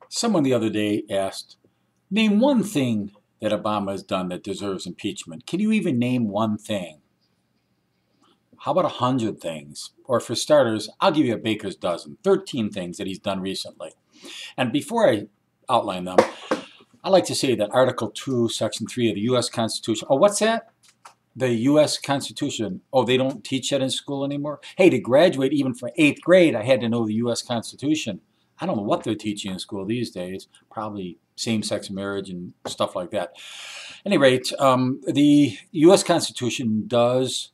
Someone the other day asked, name one thing that Obama has done that deserves impeachment. Can you even name one thing? How about 100 things? Or for starters, I'll give you a baker's dozen, 13 things that he's done recently. And before I outline them, I'd like to say that Article 2, Section 3 of the U.S. Constitution, oh, what's that? The U.S. Constitution, oh, they don't teach that in school anymore? Hey, to graduate even from 8th grade, I had to know the U.S. Constitution. I don't know what they're teaching in school these days, probably same-sex marriage and stuff like that. At any rate, the U.S. Constitution does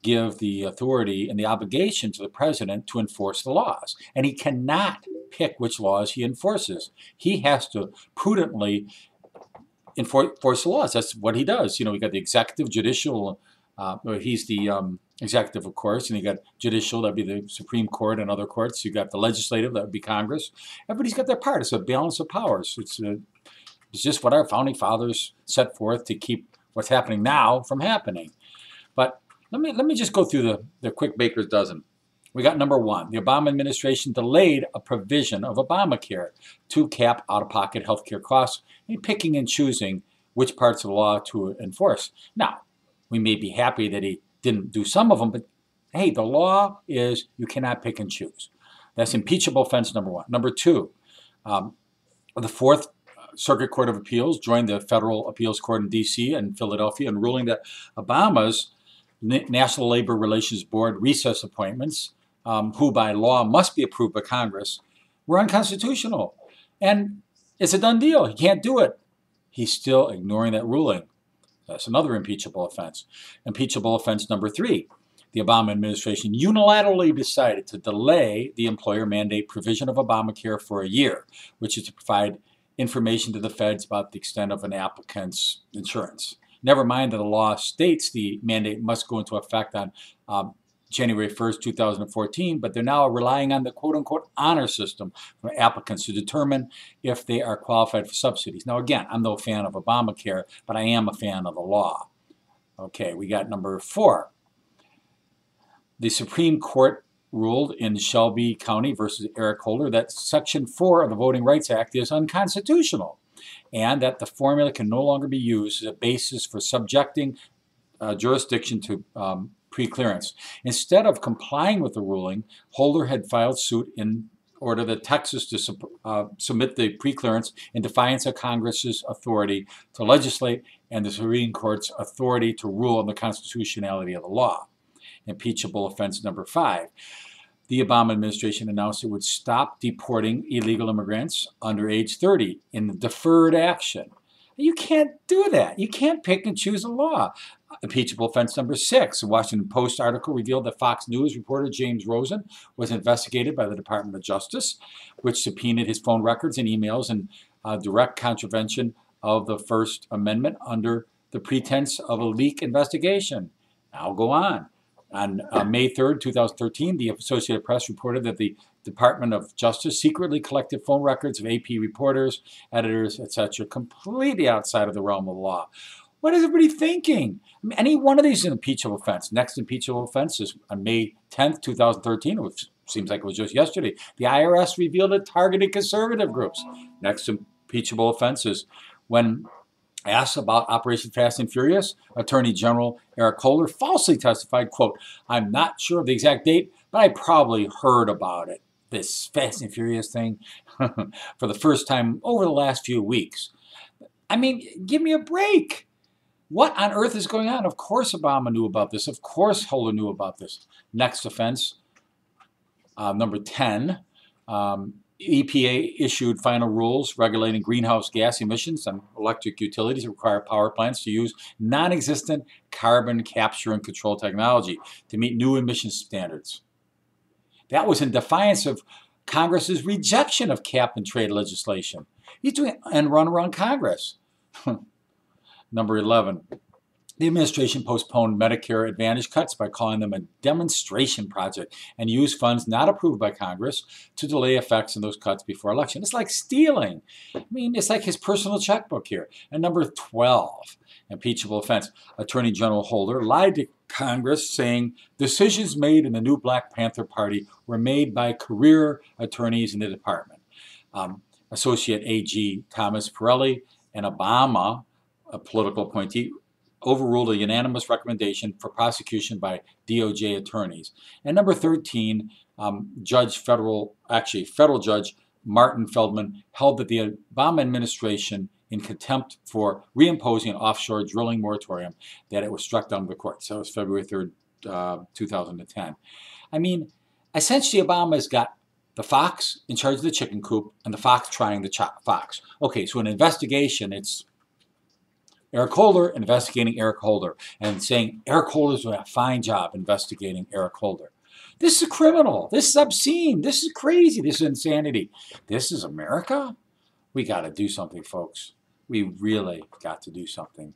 give the authority and the obligation to the president to enforce the laws. And he cannot pick which laws he enforces. He has to prudently enforce the laws. That's what he does. You know, we got the executive, judicial, he's the executive, of course, and you got judicial, that'd be the Supreme Court and other courts. You got the legislative, that would be Congress. Everybody's got their part. It's a balance of powers. It's just what our founding fathers set forth to keep what's happening now from happening. But let me just go through the quick baker's dozen. We got number one. The Obama administration delayed a provision of Obamacare to cap out-of-pocket health care costs and picking and choosing which parts of the law to enforce. Now, we may be happy that he didn't do some of them, but hey, the law is you cannot pick and choose. That's impeachable offense number one. Number two, the Fourth Circuit Court of Appeals joined the Federal Appeals Court in D.C. and Philadelphia in ruling that Obama's National Labor Relations Board recess appointments, who by law must be approved by Congress, were unconstitutional. And it's a done deal. He can't do it. He's still ignoring that ruling. That's another impeachable offense. Impeachable offense number three. The Obama administration unilaterally decided to delay the employer mandate provision of Obamacare for a year, which is to provide information to the feds about the extent of an applicant's insurance. Never mind that the law states the mandate must go into effect on January 1st, 2014, but they're now relying on the quote-unquote honor system for applicants to determine if they are qualified for subsidies. Now, again, I'm no fan of Obamacare, but I am a fan of the law. Okay, we got number four. The Supreme Court ruled in Shelby County versus Eric Holder that Section 4 of the Voting Rights Act is unconstitutional, and that the formula can no longer be used as a basis for subjecting jurisdiction to preclearance. Instead of complying with the ruling, Holder had filed suit in order that Texas to submit the preclearance in defiance of Congress's authority to legislate and the Supreme Court's authority to rule on the constitutionality of the law. Impeachable offense number five. The Obama administration announced it would stop deporting illegal immigrants under age 30 in the deferred action. You can't do that. You can't pick and choose a law. Impeachable offense number six. The Washington Post article revealed that Fox News reporter James Rosen was investigated by the Department of Justice, which subpoenaed his phone records and emails in direct contravention of the First Amendment under the pretense of a leak investigation. I'll go on. On May 3rd, 2013, the Associated Press reported that the Department of Justice secretly collected phone records of AP reporters, editors, etc., completely outside of the realm of the law. What is everybody thinking? I mean, any one of these is an impeachable offense. Next impeachable offense is on May 10th, 2013, which seems like it was just yesterday. The IRS revealed it targeted conservative groups. Next impeachable offense is when asked about Operation Fast and Furious, Attorney General Eric Holder falsely testified, quote, "I'm not sure of the exact date, but I probably heard about it, this Fast and Furious thing, for the first time over the last few weeks." I mean, give me a break. What on earth is going on? Of course Obama knew about this. Of course Holder knew about this. Next offense, number 10. EPA issued final rules regulating greenhouse gas emissions on electric utilities that require power plants to use non-existent carbon capture and control technology to meet new emissions standards. That was in defiance of Congress's rejection of cap and trade legislation. He's doing and run around Congress. Number 11. The administration postponed Medicare Advantage cuts by calling them a demonstration project and used funds not approved by Congress to delay effects of those cuts before election. It's like stealing. I mean, it's like his personal checkbook here. And number 12, impeachable offense. Attorney General Holder lied to Congress saying decisions made in the new Black Panther Party were made by career attorneys in the department. Associate AG Thomas Pirelli and Obama, a political appointee, overruled a unanimous recommendation for prosecution by DOJ attorneys. And number 13, federal judge Martin Feldman held that the Obama administration in contempt for reimposing an offshore drilling moratorium that it was struck down by the court. So it was February 3rd, 2010. I mean, essentially Obama's got the fox in charge of the chicken coop and the fox trying the fox. Okay, so an investigation, it's Eric Holder investigating Eric Holder and saying Eric Holder's doing a fine job investigating Eric Holder. This is a criminal. This is obscene. This is crazy. This is insanity. This is America? We got to do something, folks. We really got to do something.